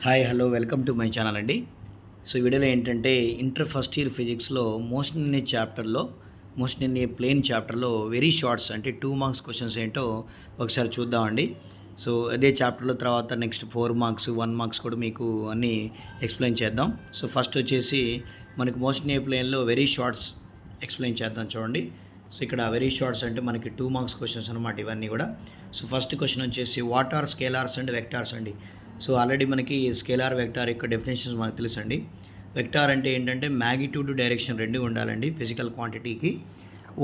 Hi hello welcome to my channel అండి. So ఈ వీడియోలో ఏంటంటే ఇంటర్ ఫస్ట్ ఇయర్ ఫిజిక్స్లో మోషన్ ఇన్ ఏ చాప్టర్లో మోషన్ ఇన్ ఏ ప్లేన్ చాప్టర్లో వెరీ షార్ట్స్ అంటే 2 మార్క్స్ క్వశ్చన్స్ ఏంటో ఒకసారి చూద్దామండి. సో అదే చాప్టర్లో తర్వాత నెక్స్ట్ 4 మార్క్స్ 1 మార్క్స్ కూడా మీకు అన్నీ ఎక్స్ప్లెయిన్ చేద్దాం. సో ఫస్ట్ వచ్చేసి మనకి మోషన్ ఇన్ ఏ ప్లేన్లో వెరీ షార్ట్స్ ఎక్స్ప్లెయిన్ చేద్దాం చూడండి. సో ఇక్కడ వెరీ షార్ట్స్ అంటే మనకి 2 మార్క్స్ క్వశ్చన్స్ అనమాట ఇవన్నీ కూడా. సో ఫస్ట్ క్వశ్చన్ వచ్చేసి what are scalars and vectors అండి. సో ఆల్రెడీ మనకి స్కేలార్ వెక్టార్ యొక్క డెఫినేషన్స్ మనకు తెలుసండి. వెక్టార్ అంటే ఏంటంటే మ్యాగ్నిట్యూడ్ డైరెక్షన్ రెండు ఉండాలండి ఫిజికల్ క్వాంటిటీకి.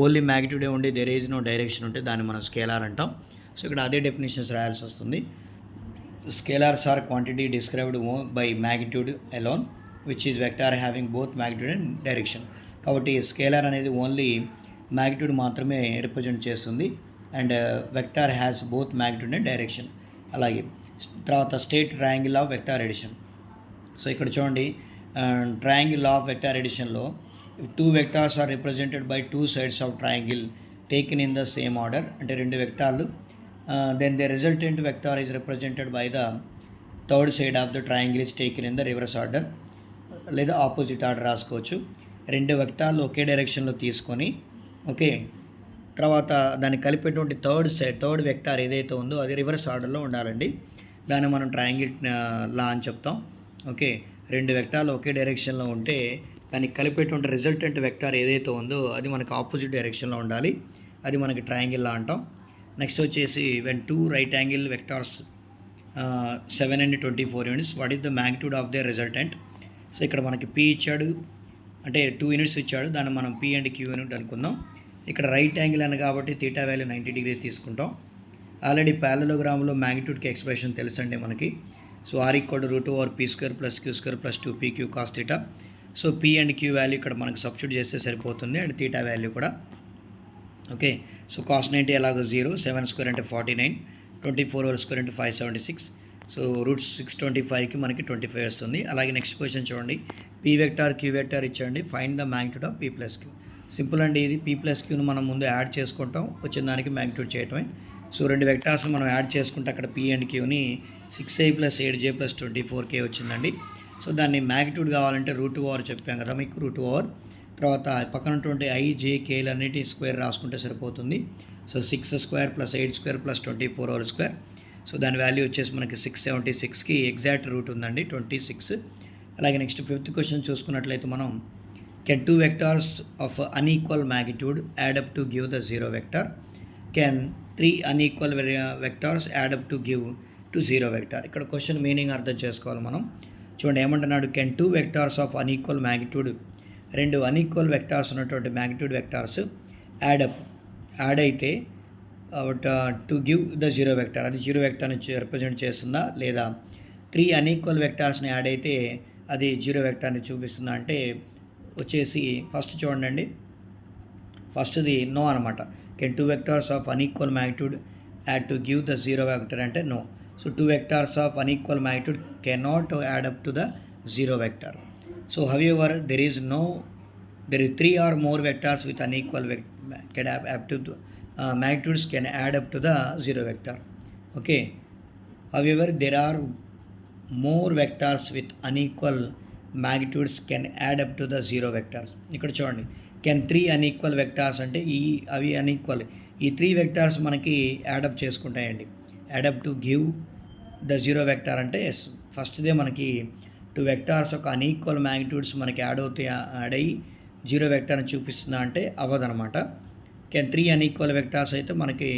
ఓన్లీ మ్యాగ్నిట్యూడే ఉండి దేర్ ఈజ్ నో డైరెక్షన్ ఉంటే దాన్ని మనం స్కేలార్ అంటాం. సో ఇక్కడ అదే డెఫినేషన్స్ రాయాల్సి వస్తుంది. Scalars are quantity described by magnitude alone which is vector having both magnitude and direction. కాబట్టి స్కేలార్ అనేది ఓన్లీ మ్యాగ్నిట్యూడ్ మాత్రమే రిప్రజెంట్ చేస్తుంది and vector has both magnitude and direction. అలాగే తర్వాత state triangle of vector addition. So ఇక్కడ చూడండి, triangle of vector ఎడిషన్లో 2 vectors are represented by 2 sides of triangle taken in the same order. అంటే 2 వెక్టార్లు, then the resultant vector is represented by the third side of the triangle is taken in the reverse order లేదా opposite order రాసుకోవచ్చు. 2 వెక్టార్లు ఒకే డైరెక్షన్లో తీసుకొని okay తర్వాత దాన్ని కలిపేటువంటి third vector ఏదైతే ఉందో అది రివర్స్ ఆర్డర్లో ఉండాలండి. దాన్ని మనం ట్రయాంగిల్ లా అని చెప్తాం. ఓకే, 2 వెక్టార్లు ఒకే డైరెక్షన్లో ఉంటే దానికి కలిపేటువంటి రిజల్టెంట్ వెక్టార్ ఏదైతే ఉందో అది మనకి ఆపోజిట్ డైరెక్షన్లో ఉండాలి. అది మనకి ట్రయాంగిల్ లా అంటాం. నెక్స్ట్ వచ్చేసి when 2 right angle vectors 7 and 24 units what is the magnitude of the resultant. So ఇక్కడ మనకి P ఇచ్చాడు, అంటే 2 యూనిట్స్ ఇచ్చాడు, దాన్ని మనం P అండ్ Q యూనిట్ అనుకుందాం. ఇక్కడ రైట్ యాంగిల్ అని కాబట్టి తీటా వాల్యూ 90 degrees తీసుకుంటాం. ఆల్రెడీ ప్యారలోగ్రామ్లో మ్యాగ్నిట్యూడ్కి ఎక్స్ప్రెషన్ తెలుసండి మనకి. So R √P² + Q² + 2PQ cos θ. So P and Q value ఇక్కడ మనకు సబ్స్టిట్యూట్ చేస్తే సరిపోతుంది అండ్ తీటా వాల్యూ కూడా. ఓకే, సో cos 90 ఎలాగో 0, 7² అంటే 49, 24² అంటే 576. సో √625కి మనకి 25 వస్తుంది. అలాగే నెక్స్ట్ క్వశ్చన్ చూడండి, P వెక్టార్ Q వెక్టార్ ఇచ్చండి, find the magnitude of P + Q. Simple అండి, ఇది P + Qను మనం ముందు యాడ్ చేసుకుంటాం, వచ్చిన దానికి మ్యాగ్నిట్యూడ్ చేయటమే. సో 2 వెక్టార్స్ని మనం యాడ్ చేసుకుంటే అక్కడ P and Qని 6i + 8j + 24k వచ్చిందండి. సో దాన్ని మ్యాగ్నిట్యూడ్ కావాలంటే √ఓవర్ చెప్పాం కదా మీకు, √ఓవర్ తర్వాత పక్కన ఉన్నటువంటి i, j, kలు అన్నిటి స్క్వేర్ రాసుకుంటే సరిపోతుంది. సో 6² + 8² + 24² సో దాని వాల్యూ వచ్చేసి మనకి 676కి ఎగ్జాక్ట్ రూట్ ఉందండి 26. అలాగే నెక్స్ట్ 5th క్వశ్చన్ చూసుకున్నట్లయితే మనం can 2 vectors of unequal magnitude add up to give the 0 vector. Can 3 unequal vectors add up to give to 0 vector. ఇక్కడ క్వశ్చన్ మీనింగ్ అర్థం చేసుకోవాలి మనం. చూడండి ఏమంటున్నాడు, can 2 vectors of unequal magnitude, 2 unequal vectors ఉన్నటువంటి magnitude vectors add అయితే to give the 0 vector, అది 0 వెక్టార్ని represent చేస్తుందా, లేదా 3 అన్ఈక్వల్ వెక్టార్స్ని యాడ్ అయితే అది 0 వెక్టార్ని చూపిస్తుందా అంటే వచ్చేసి ఫస్ట్ చూడండి, ఫస్ట్ది నో అనమాట. Can 2 vectors of unequal magnitude add to give the 0 vector అంటే no. So 2 vectors of unequal magnitude cannot add up to the 0 vector. So however there is 3 or more vectors with unequal magnitudes can add up to the 0 vector. Okay, however there are more vectors with unequal magnitudes can add up to the 0 vectors. ఇక్కడ చూడండి, can 3 unequal vectors అంటే అవి unequal, ఈ 3 vectors మనకి add up చేసుకుంటాయండి. Add up to give the 0 vector అంటే yes, ఫస్ట్దే మనకి 2 వెక్టార్స్ ఒక అన్ఈక్వల్ మ్యాగ్నిట్యూడ్స్ మనకి యాడ్ అయ్యి 0 వెక్టార్ని చూపిస్తుందా అంటే అవ్వదనమాట. కెన్ 3 అన్ఈక్వల్ వెక్టార్స్ అయితే మనకి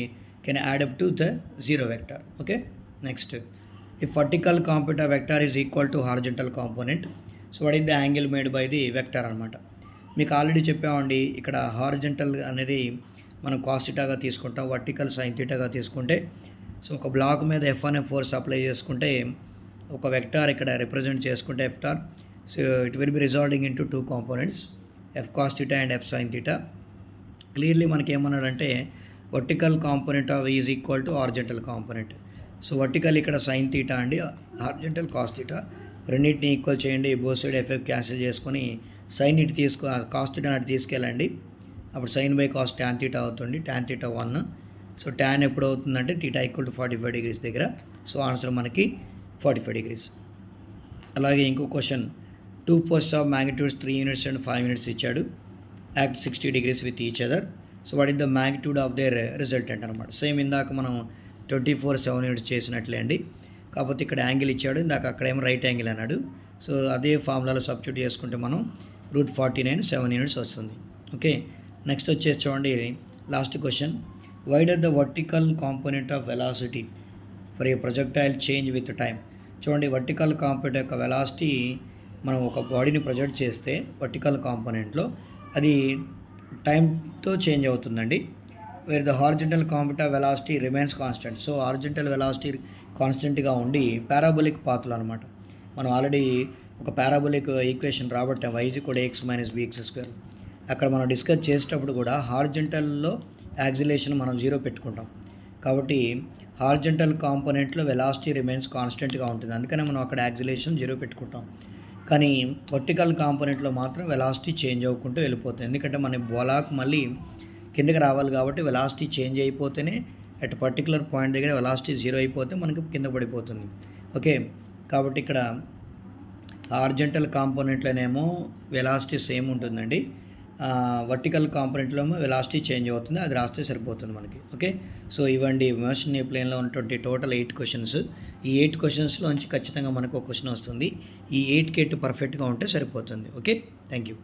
can add up to the 0 vector. Okay, next if vertical component of vector is equal to horizontal component, so what is the angle made by the vector అనమాట. మీకు already చెప్పామండి, ఇక్కడ horizontal అనేది మనం cos థీటాగా తీసుకుంటాం, vertical sign థీటాగా తీసుకుంటే. So ఒక black మీద F1 ఫోర్స్ అప్లై చేసుకుంటే ఒక వెక్టార్ ఇక్కడ రిప్రజెంట్ చేసుకుంటే vector, so it will be resolving into 2 components F cos θ and F sin θ. Clearly మనకి ఏమన్నాడంటే vertical component of is equal to horizontal component. So vertical ఇక్కడ sin θ అండి, horizontal cos θ. రెండింటిని equal చేయండి, బోత్ సైడ్ FF క్యాన్సిల్ చేసుకొని sign ఇటు cos θ అటు తీసుకెళ్ళండి. అప్పుడు sin బై cos tan θ అవుతుంది, tan θ 1. సో tan ఎప్పుడు అవుతుందంటే θ = 45 degrees దగ్గర. సో ఆన్సర్ మనకి 45 degrees. అలాగే ఇంకో question 2 posts of magnitudes 3 units and 5 units ఇచ్చాడు. Act 60 degrees with each other. So what is the magnitude of their resultant అనమాట. Same ఇందాక మనం 24 7 units చేసినట్లే అండి. కాకపోతే ఇక్కడ యాంగిల్ ఇచ్చాడు, ఇందాక అక్కడేమో రైట్ యాంగిల్ అన్నాడు. సో అదే ఫార్ములాలో సబ్స్టిట్యూట్ చేసుకుంటే మనం √49 7 units వస్తుంది. ఓకే, నెక్స్ట్ వచ్చేసి చూడండి last question. Why does the vertical component of velocity for a projectile change with time. చూడండి, వర్టికల్ కాంపోనెంట్ యొక్క వెలాసిటీ మనం ఒక బాడీని ప్రొజెక్ట్ చేస్తే వర్టికల్ కాంపోనెంట్లో అది టైంతో చేంజ్ అవుతుందండి. Where the horizontal component of velocity remains constant. So horizontal velocity కాన్స్టెంట్గా ఉండి పారాబొలిక్ పాత్లో అనమాట. మనం ఆల్రెడీ ఒక పారాబొలిక్ ఈక్వేషన్ రాబట్టాం, y = x - bx². అక్కడ మనం డిస్కస్ చేసేటప్పుడు కూడా హారిజంటల్లో యాక్సిలేషన్ మనం 0 పెట్టుకుంటాం. కాబట్టి హారిజంటల్ కాంపోనెంట్లో వెలాసిటీ రిమైన్స్ కాన్స్టెంట్గా ఉంటుంది, అందుకనే మనం అక్కడ యాక్సిలేషన్ 0 పెట్టుకుంటాం. కానీ వర్టికల్ కాంపోనెంట్లో మాత్రం వెలాసిటీ చేంజ్ అవ్వకుంటూ వెళ్ళిపోతుంది. ఎందుకంటే మన బొలాక్ మళ్ళీ కిందకి రావాలి కాబట్టి వెలాసిటీ చేంజ్ అయిపోతేనే అట్ పర్టికులర్ పాయింట్ దగ్గర వెలాసిటీ 0 అయిపోతే మనకి కింద పడిపోతుంది. ఓకే, కాబట్టి ఇక్కడ హారిజంటల్ కాంపోనెంట్లోనేమో వెలాసిటీ సేమ్ ఉంటుందండి, వర్టికల్ కాంపోనెంట్లో వెలాసిటీ చేంజ్ అవుతుంది, అది రాస్తే సరిపోతుంది మనకి. ఓకే, సో ఇవ్వండి మోషన్ ప్లేన్లో ఉన్నటువంటి టోటల్ 8 క్వశ్చన్స్. ఈ 8 క్వశ్చన్స్లోంచి ఖచ్చితంగా మనకు ఒక క్వశ్చన్ వస్తుంది. ఈ 8కి 8 పర్ఫెక్ట్గా ఉంటే సరిపోతుంది. Okay, thank you.